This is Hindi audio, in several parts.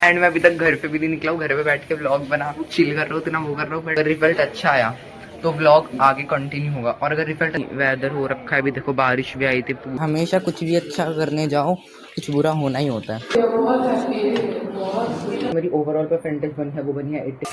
एंड मैं अभी तक घर पे भी नहीं निकला हूँ, घर पे बैठ के व्लॉग बना चिल कर रहा हूँ, इतना वो कर रहा हूँ, बट रिजल्ट अच्छा आया तो व्लॉग आगे कंटिन्यू होगा। और अगर रिजल्ट वेदर हो रखा है, अभी देखो बारिश भी आई थी। हमेशा कुछ भी अच्छा करने जाओ कुछ बुरा होना ही होता है। मेरी ओवरऑल परसेंटेज बनी है, वो बनी है 80।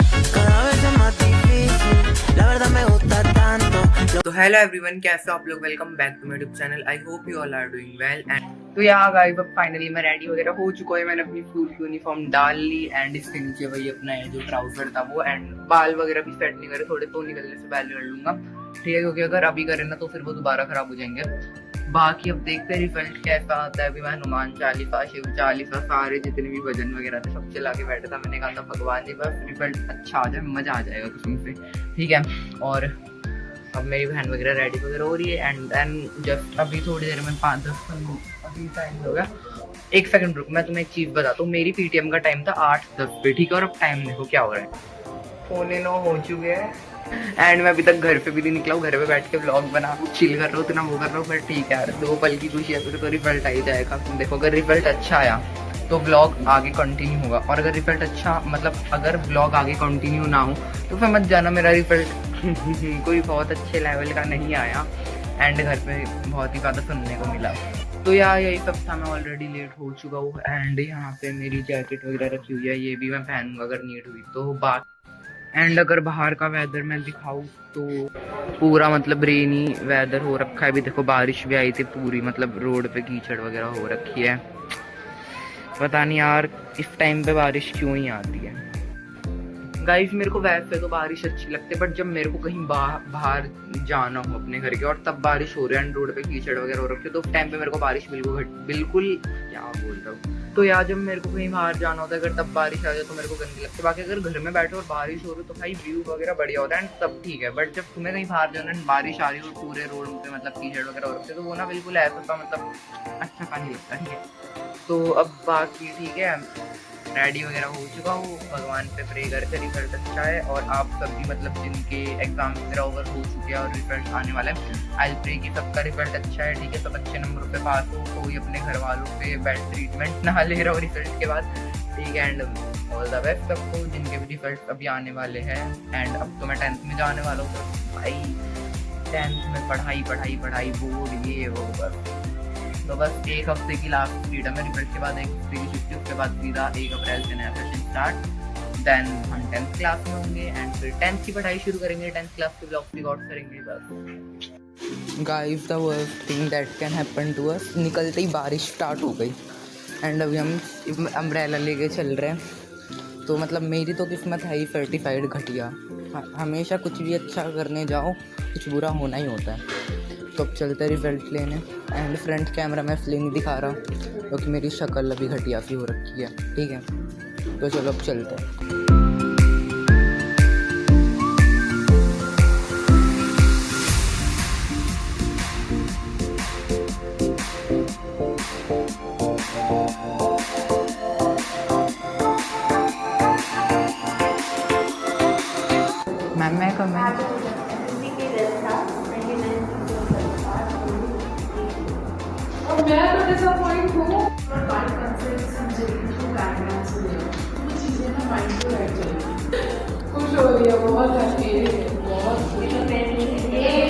तो हेलो एवरीवन, कैसे हो आप लोग? Welcome back to my YouTube channel. I hope you all are doing well. And तो यहाँ गाइस अब फाइनली मैं रेडी वगैरह हो चुका है। मैंने अपनी स्कूल की यूनिफॉर्म डाल ली एंड इसके नीचे वही अपना जो ट्राउजर था वो, एंड बाल वगैरह भी सेट नहीं करे, थोड़े तो निकलने से पहले कर लूंगा, ठीक है, क्योंकि अगर अभी करें ना तो फिर वो दोबारा खराब हो जाएंगे। बाकी अब देखते हैं रिजल्ट कैसा आता है। अभी मैं हनुमान चालीसा, शिव चालीसा, सारे जितने भी भजन वगैरह थे सब चला के बैठा था। मैंने कहा था भगवान जी बस रिजल्ट अच्छा आ जाए, मजा आ जाएगा कसम से, ठीक है। और अब मेरी बहन वगैरह रेडी वगैरह हो रही है एंड देन जस्ट अभी थोड़ी देर में 5-10 मिनट अभी टाइम हो गया। एक सेकंड रुक, मैं तुम्हें एक चीज बताता हूँ। मेरी पीटीएम का टाइम था 8:10 पे, ठीक है, और अब टाइम देखो क्या हो रहा है, 9:15 हो चुके हैं एंड मैं अभी तक घर पे भी नहीं निकला हूँ, घर पे बैठ के व्लॉग बना चिल कर रहा हूँ, इतना वो कर रहा हूँ, बट ठीक है यार, दो पल की खुशी है, फिर तो रिजल्ट आ ही जाएगा। तुम देखो अगर रिजल्ट अच्छा आया तो व्लॉग आगे कंटिन्यू होगा, और अगर रिजल्ट अच्छा मतलब अगर व्लॉग आगे कंटिन्यू ना हो तो फिर मत जाना, मेरा रिजल्ट कोई बहुत अच्छे लेवल का नहीं आया एंड घर पे बहुत ही ज़्यादा सुनने को मिला। तो यार यही सब था, मैं ऑलरेडी लेट हो चुका हूँ एंड यहाँ पे मेरी जैकेट वगैरह रखी हुई है, ये भी मैं पहनूंगा अगर नीड हुई तो। बात एंड अगर बाहर का वेदर मैं दिखाऊँ तो पूरा मतलब रेनी वेदर हो रखा है। अभी देखो बारिश भी आई थी पूरी, मतलब रोड पे कीचड़ वगैरह हो रखी है। पता नहीं यार इस टाइम पे बारिश क्यों ही आती है। गाइस मेरे को वैसे तो बारिश अच्छी लगती है, बट जब मेरे को कहीं बाहर जाना हो अपने घर के और तब बारिश हो रही है एंड रोड पे कीचड़ वगैरह हो रखी है, तो उस टाइम पे मेरे को बारिश बिल्कुल क्या बोल रहा हूँ। तो यार जब मेरे को कहीं बाहर जाना होता है अगर तब बारिश आ जाए तो मेरे को गंदी लगती है। बाकी अगर घर में बैठे और बारिश हो रही तो भाई व्यू वगैरह बढ़िया होता है एंड तब ठीक है, बट जब तुम्हें कहीं बाहर जाना है बारिश आ रही हो पूरे रोड पे मतलब कीचड़ वगैरह हो रखते है तो वो ना बिल्कुल ऐसा सा मतलब अच्छा सा नहीं लगता, ठीक है। तो अब बाकी ठीक है, रेडी वगैरह हो चुका हूँ, भगवान पे प्रे करके रिजल्ट अच्छा है। और आप सभी मतलब जिनके एग्जाम वगैरह ओवर हो चुके हैं और रिजल्ट आने वाला है, आई प्रे कि सबका रिजल्ट अच्छा है, ठीक है, सब अच्छे नंबरों पे पास हो, कोई अपने घर वालों पे बैड ट्रीटमेंट ना ले रहा हो रिजल्ट के बाद, ठीक है। एंड ऑल द बेस्ट सबको जिनके भी रिजल्ट अभी आने वाले हैं। एंड अब तो मैं 10th में जाने वाला हूँ, तो भाई 10th में पढ़ाई बोर्ड ये वो बस। तो बस एक हफ्ते की लास्ट फ्रीडम है, रिजल्ट के बाद एक हफ्ते की छुट्टी, उसके बाद सीधा 1 अप्रैल से नया सेशन स्टार्ट। देन हम 10th क्लास में होंगे एंड फिर 10th की पढ़ाई शुरू करेंगे, 10th क्लास के ब्लॉग रिकॉर्ड करेंगे बस। Guys the worst thing that can happen to us, निकलते ही बारिश स्टार्ट हो गई एंड अभी हम अम्ब्रेला लेके चल रहे हैं। तो मतलब मेरी तो किस्मत है ही सर्टिफाइड घटिया। हमेशा कुछ भी अच्छा करने जाओ कुछ बुरा होना ही होता है। तो अब चलते रिजल्ट लेने एंड फ्रंट कैमरा में इसलिए नहीं दिखा रहा क्योंकि मेरी शक्ल अभी घटिया सी हो रखी है, ठीक है। तो चलो अब चलते हैं। मैम मैं कमेंट मैं तो डिसअपॉइंट हूँ और माइंड कंसेप्ट समझेगी तो गाइडलाइंस मिलेगा, वो चीज़ें ना माइंड को रह जाएगी। खुश हो रही है, बहुत हैप्पी है, बहुत ये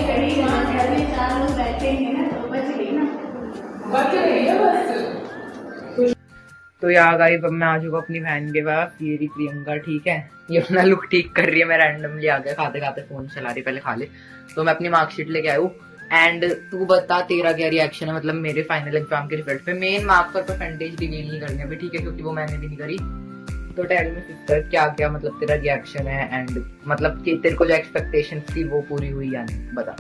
खड़ी रहने 4 लोग बैठे हैं ना तो बच रही है बस। तो यार गाइस अब मैं आ चुका अपनी बहन के पास, ये रही प्रियंका, ठीक है, ये अपना लुक ठीक कर रही है। मैं रैंडमली आ गया, खाते खाते फोन चला रही, पहले खा ले। तो मैं अपनी मार्कशीट लेके आया हूँ एंड तू बता तेरा क्या रिएक्शन है मतलब मेरे फाइनल एग्जाम के रिजल्ट पे। मेन मार्क्स पर परसेंटेज रिवील नहीं करनी अभी, ठीक है, क्योंकि वो मैंने भी नहीं करी। तो टेल मी सिस्टर क्या क्या मतलब तेरा रिएक्शन है एंड मतलब कि तेरे को जो एक्सपेक्टेशंस थी वो पूरी हुई या नहीं, बता।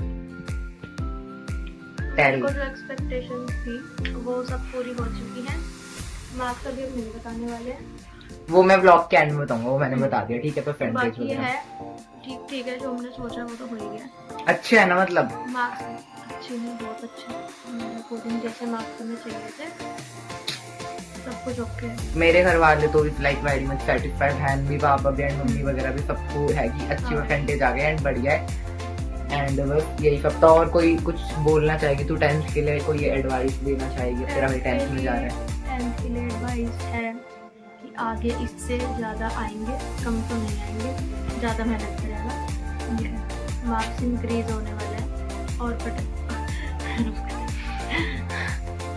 मेरे को जो एक्सपेक्टेशन थी वो सब पूरी हो चुकी है। मार्क्स अभी नहीं बताने वाले हैं, वो मैं ब्लॉग के एंड में बताऊंगा, वो मैंने बता दिया, ठीक है। परसेंटेज बाकी है ठीक है, जो हमने सोचा वो तो हो ही गया। अच्छे है ना मतलब? मार्क्स अच्छे नहीं, बहुत अच्छे, कोडिंग जैसे मार्क्स हमें चाहिए थे, सब कुछ ओके है। मेरे घर वाले तो इस लाइक वेरी मच सेटिस्फाइड हैं, भी पापा भी एंड मम्मी वगैरह भी, सबको है कि अच्छी परसेंटेज आ गई एंड बढ़िया है एंड बस यही सब। तो और कोई कुछ बोलना चाहेगी तू 10th के लिए, कोई एडवाइस देना चाहेगी? तेरा भाई 10th में जा रहा है। 10th के लिए एडवाइस है कि आगे इससे ज़्यादा आएंगे, कम तो नहीं आएंगे, ज़्यादा मेहनत करेगा, मार्क्स इंक्रीज होने वाले हैं। और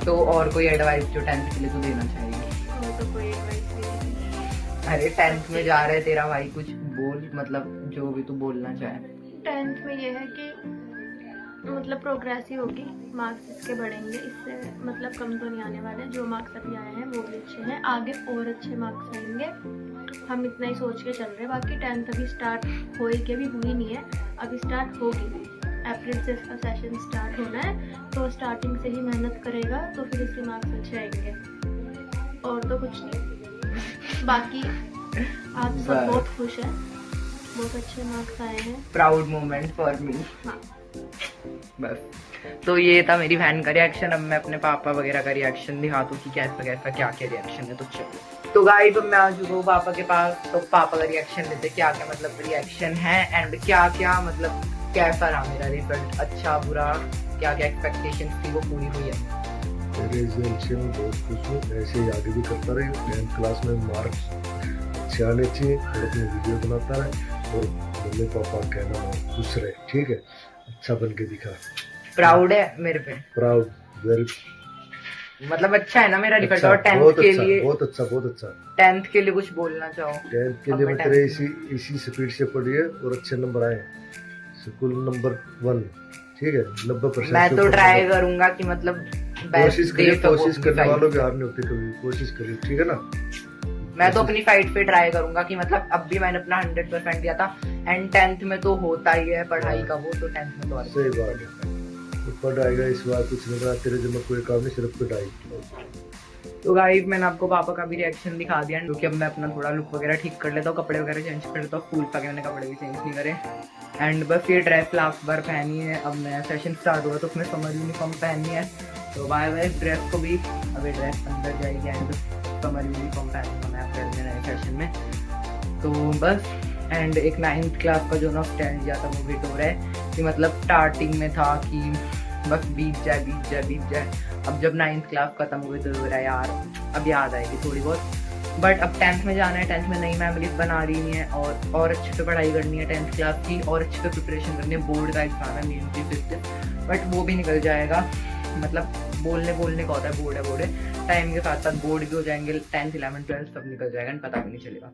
तो और कोई एडवाइस जो 10th के लिए तू देना चाहेगी? और तो कोई एडवाइस नहीं। अरे 10th में जा रहा है तेरा भाई, कुछ बोल, मतलब जो भी तू बोलना चाहे। 10th में ये है कि मतलब प्रोग्रेस ही होगी, मार्क्स इसके बढ़ेंगे, इससे मतलब कम तो नहीं आने वाले। जो मार्क्स अभी आए हैं वो भी अच्छे हैं, आगे और अच्छे मार्क्स आएंगे, हम इतना ही सोच के चल रहे हैं। बाकी 10th अभी स्टार्ट होएगी, अभी हुई नहीं है, अभी स्टार्ट होगी। अप्रैल से इसका सेशन स्टार्ट होना है, तो स्टार्टिंग से ही मेहनत करेगा तो फिर इसके मार्क्स अच्छे आएंगे, और तो कुछ नहीं। बाकी आप सब बहुत खुश हैं, बहुत अच्छे मार्क्स आए हैं। Proud moment for me. हाँ, बस तो ये था मेरी बहन का रिएक्शन। अब मैं अपने पापा वगैरह का रिएक्शन दिखाता हूँ कि कैसा कैसा क्या क्या रिएक्शन है। तो चलो, तो गाइस मैं आ चुका हूँ पापा के पास, तो पापा का रिएक्शन लेते क्या क्या मतलब रिएक्शन है एंड क्या क्या मतलब कैसा रहा मेरा रिजल्ट, अच्छा बुरा, क्या क्या एक्सपेक्टेशंस थी वो पूरी हुई है। मेरे रिजल्ट से मैं बहुत खुश हूँ, ऐसे ही आगे भी करता रहे। 10th क्लास में मार्क्स अच्छे आने चाहिए और अपनी वीडियो बनाता रहे और मम्मी पापा कहना मैं खुश रहे, ठीक है। अच्छा बन के दिखा। प्राउड है मेरे पे? प्राउड, वेरी मतलब अच्छा है ना मेरा रिजल्ट? अच्छा, और 10th बहुत के अच्छा, लिए, बहुत अच्छा, बहुत अच्छा। 10th के लिए कुछ बोलना चाहो? 10th के लिए मैं तेरे इसी स्पीड से पढ़िए और अच्छे नंबर आए, स्कूल नंबर 1, ठीक है। 90% मैं तो ट्राई करूंगा कि मतलब कोशिश करिए, कोशिश करने वालों की हार नहीं होती कभी, कोशिश करिए, ठीक है ना। मैं तो अपनी फाइट पे ट्राई करूंगा कि मतलब अब भी मैंने अपना 100% दिया था एंड 10th में तो होता ही है पढ़ाई का वो, तो 10th में तो सही बात है। तो पढ़ाएगा इस बार कुछ नहीं करा, तेरे जिम्मे कोई काम नहीं, सिर्फ पढ़ाई। तो गाइस मैंने आपको पापा का भी रिएक्शन दिखा दिया, क्योंकि अब मैं अपना थोड़ा लुक वगैरह ठीक कर लेता हूँ, कपड़े वगैरह चेंज कर लेता हूँ। स्कूल का मैंने कपड़े भी चेंज नहीं करे एंड बस ये ड्रेस लास्ट बार पहनी है। अब नया सेशन स्टार्ट हुआ तो उसमें समर यूनिफॉर्म पहननी है, तो बाय बाय ड्रेस को भी, अभी ड्रेस अंदर जाएगी एंड समर यूनिफॉर्म पहनूंगा मैं अप्रैल में नए सेशन में। तो बस एंड एक 9th क्लास का जो ना स्टैंड दिया था वो वेट हो रहा है कि मतलब स्टार्टिंग में था कि बस बीत जाए बीत जाए बीत जाए, अब जब 9th क्लास खत्म हुई तो हो रहा है यार अब याद आएगी थोड़ी बहुत। बट अब 10th में जाना है, 10th में नई मेमोरीज बना रही नहीं है और अच्छे से पढ़ाई करनी है 10th क्लास की, और अच्छे से प्रिपरेशन करनी है। बोर्ड का एग्जाम है मेन चीज, बट वो भी निकल जाएगा। मतलब बोलने का होता है बोर्ड है, टाइम के साथ साथ बोर्ड भी हो जाएंगे, 10th 11th 12th सब निकल जाएगा एंड पता भी नहीं चलेगा।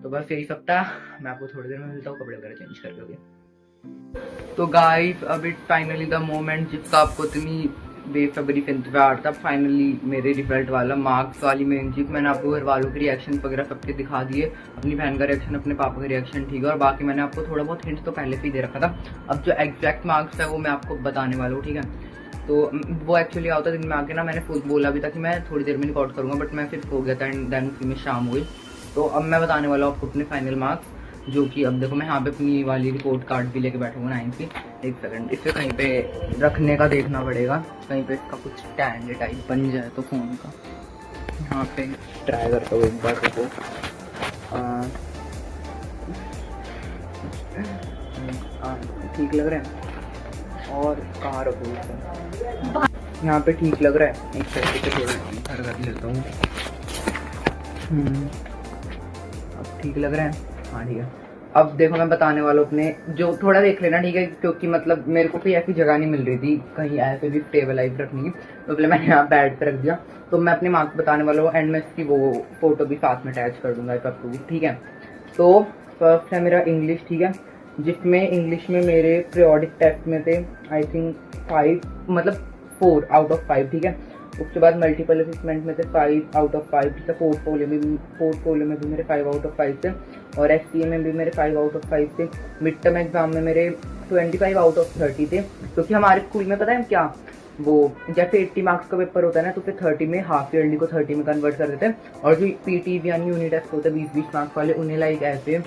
तो बस यही सब था, मैं आपको थोड़ी देर में मिलता हूँ कपड़े वगैरह चेंज करके। तो गाइस अब इट फाइनली द मोमेंट जिसका आपको इतनी बेसब्री से इंतजार था, फाइनली मेरे रिजल्ट वाला, मार्क्स वाली मेन चीज। मैंने आपको घर वालों के रिएक्शन वगैरह सबके दिखा दिए, अपनी बहन का रिएक्शन, अपने पापा का रिएक्शन, ठीक है। और बाकी मैंने आपको थोड़ा बहुत हिंट तो पहले से ही दे रखा था। अब जो एग्जैक्ट मार्क्स है वो मैं आपको बताने वाला हूँ, ठीक है। तो वो एक्चुअली आता दिन में आके ना मैंने खुद बोला भी था कि मैं थोड़ी देर में रिकॉर्ड करूँगा, बट मैं फिर सो गया था एंड देन उसी में शाम हुई। तो अब मैं बताने वाला हूँ आपको अपने फाइनल मार्क्स, जो कि अब देखो मैं यहाँ पे अपनी वाली रिपोर्ट कार्ड भी लेके बैठूंगा 9th की। एक सेकंड, इसे कहीं पे रखने का देखना पड़ेगा, कहीं पे इसका कुछ स्टैंड टाइप बन जाए तो फ़ोन का। यहाँ पे ट्राई करता हूँ एक बार को, ठीक लग रहा है। और कहाँ रखूँ इसे, यहाँ पे ठीक लग रहा है। एक सेकंड से थोड़ा घर कर लेता हूँ। अब ठीक लग रहा है, हाँ ठीक है। अब देखो मैं बताने वाला हूँ अपने, जो थोड़ा देख लेना, ठीक है, क्योंकि मतलब मेरे को कोई ऐसी जगह नहीं मिल रही थी कहीं ऐसे भी स्टेबलाइज रखने की, तो इसलिए मैंने यहाँ बेड पे रख दिया। तो मैं अपने मार्क्स बताने वाला हूँ एंड मैं इसकी वो फोटो भी साथ में अटैच कर दूंगा एक आपको, ठीक है। तो फर्स्ट है मेरा इंग्लिश, ठीक है, जिसमें इंग्लिश में मेरे पीरियोडिक टेस्ट में थे आई थिंक 5 मतलब 4 आउट ऑफ 5, ठीक है। उसके बाद मल्टीपल असेसमेंट में थे 5 आउट ऑफ 5, ठीक है। पोर्टफोलियो में भी मेरे 5 आउट ऑफ 5 थे, और SCA में भी मेरे 5 आउट ऑफ 5 थे। मिड टर्म एग्जाम में मेरे 25 आउट ऑफ 30 थे, क्योंकि हमारे स्कूल में पता है क्या, वो जैसे 80 मार्क्स का पेपर होता है ना, तो फिर 30 में हाफ ईयरली को 30 में कन्वर्ट कर देते हैं, और जो PT यानी यूनिट टेस्ट होते हैं 20-20 मार्क्स वाले, उन्हें लाइक ऐसे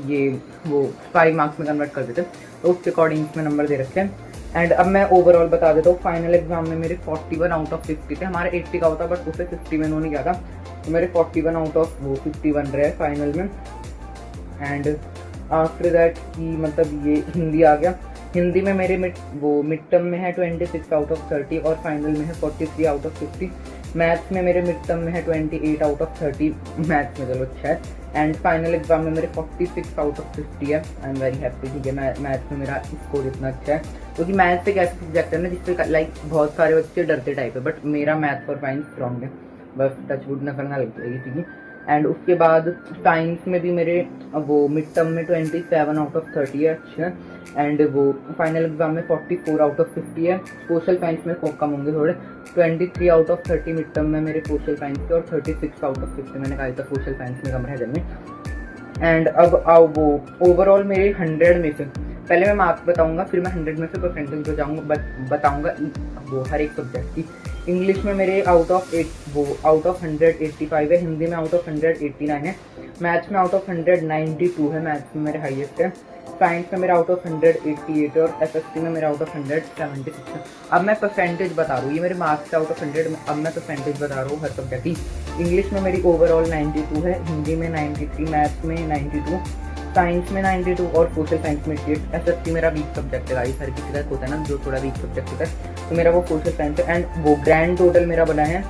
ये वो 5 मार्क्स में कन्वर्ट कर देते हैं। तो उसके अकॉर्डिंग इसमें नंबर दे रखे हैं। एंड अब मैं ओवरऑल बता देता हूँ, फाइनल एग्जाम में मेरे 41 आउट ऑफ 50 थे। हमारे 80 का होता बट उसे 50 में उन्होंने किया था, तो मेरे 41 आउट ऑफ 51 रहे फाइनल में। एंड आफ्टर दैट की मतलब ये हिंदी आ गया। हिंदी में मेरे मिड टर्म में है 26 आउट ऑफ 30 और फाइनल में है 43 आउट ऑफ 50। मैथ्स में मेरे मिड टर्म में है 28 आउट ऑफ 30, मैथ्स में चलो अच्छा है। एंड फाइनल एग्जाम में मेरे 46 आउट ऑफ 50 है। आई एम वेरी हैप्पी, ठीक है। मैथ्स में मेरा स्कोर इतना अच्छा है क्योंकि मैथ्स एक ऐसा सब्जेक्ट है ना जिससे लाइक बहुत सारे बच्चे डरते टाइप है, बट मेरा मैथ्स और साइंस स्ट्रॉन्ग है, बस टचवुड नजर ना लग जाएगी, ठीक है। एंड उसके बाद साइंस में भी मेरे वो मिड टर्म में 27 आउट ऑफ 30 है, अच्छा। एंड वो फाइनल एग्जाम में 44 आउट ऑफ 50 है। सोशल साइंस में कम होंगे थोड़े, 23 आउट ऑफ 30 मिड टर्म में मेरे सोशल साइंस के, और 36 आउट ऑफ 50 मैंने कहा था सोशल साइंस में कम रह जाएंगे। एंड अब आओ वो ओवरऑल मेरे 100 में से, पहले मैं मार्क्स बताऊंगा फिर मैं 100 में से परसेंटेज बताऊंगा वो हर एक सब्जेक्ट की। इंग्लिश में मेरे आउट ऑफ 185 है, हिंदी में आउट ऑफ 189 है, मैथ्स में आउट ऑफ 192 है, मैथ्स में मेरे हाईएस्ट है, साइंस में मेरा आउट ऑफ 188 है, और एसएसटी में मेरा आउट ऑफ 176 है। अब मैं परसेंटेज बता रहा हूँ, ये मेरे मार्क्स आउट ऑफ 100 में, अब मैं परसेंटेज बता रहा हूँ हर सब्जेक्ट की। इंग्लिश में मेरी ओवरऑल 92 है, हिंदी में 93, मैथ्स में 92, साइंस में 92 और सोशल साइंस में 88। एसएसटी मेरा वीक सब्जेक्ट है गाइस, हर किसी का होता है ना जो थोड़ा वीक सब्जेक्ट होता है, तो मेरा वो सोशल साइंस है। एंड वो ग्रैंड टोटल मेरा बना है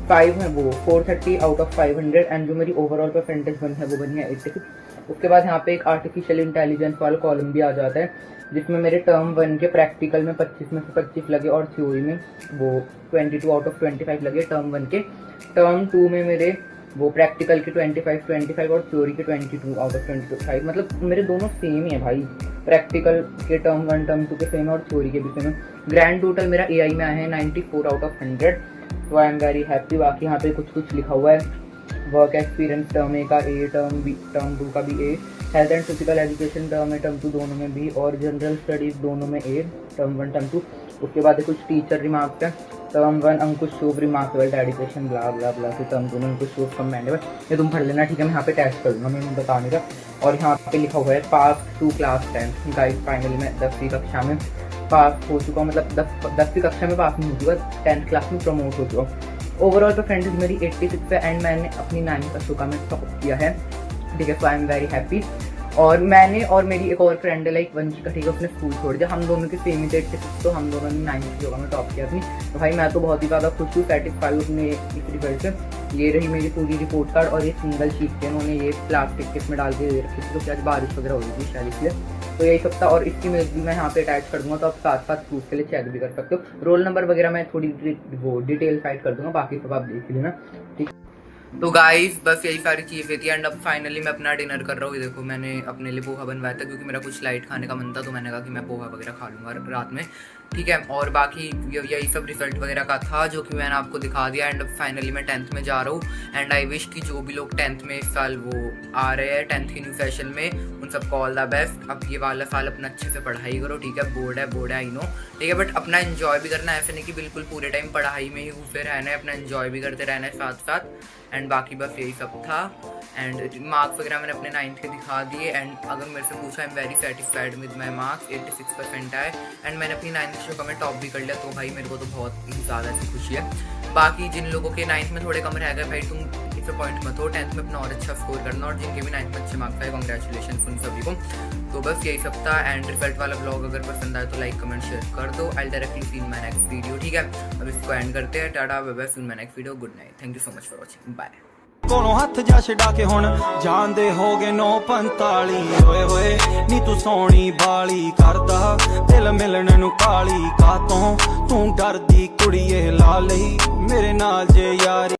5 है, वो 430 आउट ऑफ 500। एंड जो मेरी ओवरऑल परसेंटेज बनी है वो बनी है 86। उसके बाद यहाँ पे एक आर्टिफिशियल इंटेलिजेंस वाला कॉलम भी आ जाता है जिसमें मेरे टर्म 1 के प्रैक्टिकल में 25 में से 25 लगे, और थ्योरी में वो 22 आउट ऑफ 25 लगे टर्म 1 के। टर्म 2 में मेरे वो प्रैक्टिकल के 25 और थ्योरी के 22 आउट ऑफ 25, मतलब मेरे दोनों सेम ही है भाई, प्रैक्टिकल के टर्म 1 टर्म 2 के सेम है और थ्योरी के भी सेम है। ग्रैंड टोटल मेरा एआई में आया है 94 आउट ऑफ 100, तो आई एम वेरी हैप्पी। बाकी यहाँ पे कुछ लिखा हुआ है, वर्क एक्सपीरियंस टर्म ए का ए, टर्म 2 का भी A, health and physical education term A term 2 दोनों में भी, और जनरल स्टडीज दोनों में ए, टर्म 1 टर्म 2। उसके बाद कुछ टीचर रिमार्क्स है, टर्म 1 अंकुश शोभ रिमार्केबल डेडिकेशन ब्ला ब्ला ब्ला, फिर टर्म 2 में अंकुश शोभ कमेंडेबल, ये तुम पढ़ लेना, ठीक है। मैं यहाँ पे टेस्ट कर दूँगा, मैं बताने का। और यहाँ पे लिखा हुआ है पास टू क्लास 10 गाइस, फाइनली मैं 10वीं कक्षा में पास हो चुका हूँ, मतलब 10वीं कक्षा में पास नहीं हो चुका, 10th क्लास में प्रमोट हो चुका हूँ। ओवरऑल परसेंटेज मेरी 86 है, एंड मैंने अपनी 9th कक्षा में टॉप किया है, ठीक है। सो आई एम वेरी हैप्पी। और मैंने और मेरी एक और फ्रेंड है लाइक वंशिका, ठीक है, उसने स्कूल छोड़ दिया, हम दोनों के सेम ही थे 86, तो हम दोनों ने 9th योगा में टॉप किया अपनी। तो भाई मैं तो बहुत ही ज़्यादा खुश हूँ, सेटिस्फाई हूँ अपने इस रिजल्ट से। ये रही मेरी पूरी रिपोर्ट कार्ड, और ये सिंगल शीट के उन्होंने ये प्लास्टिक किस में डाल के रखी थी, तो क्या बारिश वगैरह हो रही थी शायद इसलिए, तो यही सब था। और इसकी इमेज भी मैं यहाँ पे अटैच कर दूंगा, तो आप साथ साथ प्रूफ के लिए चेक भी कर सकते हो। रोल नंबर वगैरह मैं थोड़ी वो डिटेल साइड कर दूंगा, बाकी सब आप देख लेना, ठीक। तो गाइस बस यही सारी चीज़ें थी, एंड अब फाइनली मैं अपना डिनर कर रहा हूँ। देखो मैंने अपने लिए पोहा बनवाया था क्योंकि मेरा कुछ लाइट खाने का मन था, तो मैंने कहा कि मैं पोहा वगैरह खा लूँगा रात में, ठीक है। और बाकी यही सब रिजल्ट वगैरह का था जो कि मैंने आपको दिखा दिया। एंड अब फाइनली मैं 10th में जा रहा हूँ, एंड आई विश कि जो भी लोग 10th में इस साल वो आ रहे हैं 10th के न्यू सेशन में, उन सबको ऑल द बेस्ट। अब ये वाला साल अपना अच्छे से पढ़ाई करो, ठीक है। बोर्ड है आई नो, ठीक है, बट अपना एंजॉय भी करना है, ऐसे नहीं कि बिल्कुल पूरे टाइम पढ़ाई में ही घुसे रहना है, अपना एंजॉय भी करते रहना है साथ साथ। एंड बाकी बस यही सब था। एंड मार्क्स वगैरह मैंने अपने 9th के दिखा दिए, एंड अगर मेरे से पूछा I am very satisfied with my marks, 86% आए, एंड मैंने अपनी 9th शो में टॉप भी कर लिया, तो भाई मेरे को तो बहुत ही ज़्यादा सी खुशी है। बाकी जिन लोगों के 9th में थोड़े कम रह गए, भाई तुम डिसअपॉइंट मत हो, 10th में अपना और अच्छा स्कोर करना, और जिनके भी 9th में अच्छे मार्क्स आए कॉन्ग्रेचुलेशन उन सभी को। तो बस यही सब था, एंड रिजल्ट वाला ब्लॉग अगर पसंद आए तो लाइक कमेंट शेयर कर दो। I directly see in my next video, ठीक है। अब इसको एंड करते हैं, टाटा bye bye, see in my next video, good night, thank you so much for watching, bye. ਕੋਲੋਂ ਹੱਥ ਜਾ ਛਡਾ ਕੇ ਹੁਣ ਜਾਂਦੇ ਹੋਗੇ 9:45 ਓਏ ਹੋਏ ਨੀ ਤੂੰ ਸੋਹਣੀ ਬਾਲੀ ਕਰਦਾ ਦਿਲ ਮਿਲਣ ਨੂੰ ਕਾਲੀ ਕਾਤੋਂ ਤੂੰ ਡਰਦੀ ਕੁੜੀਏ ਲਾ ਲਈ ਮੇਰੇ ਨਾਲ ਜੇ ਯਾਰੀ।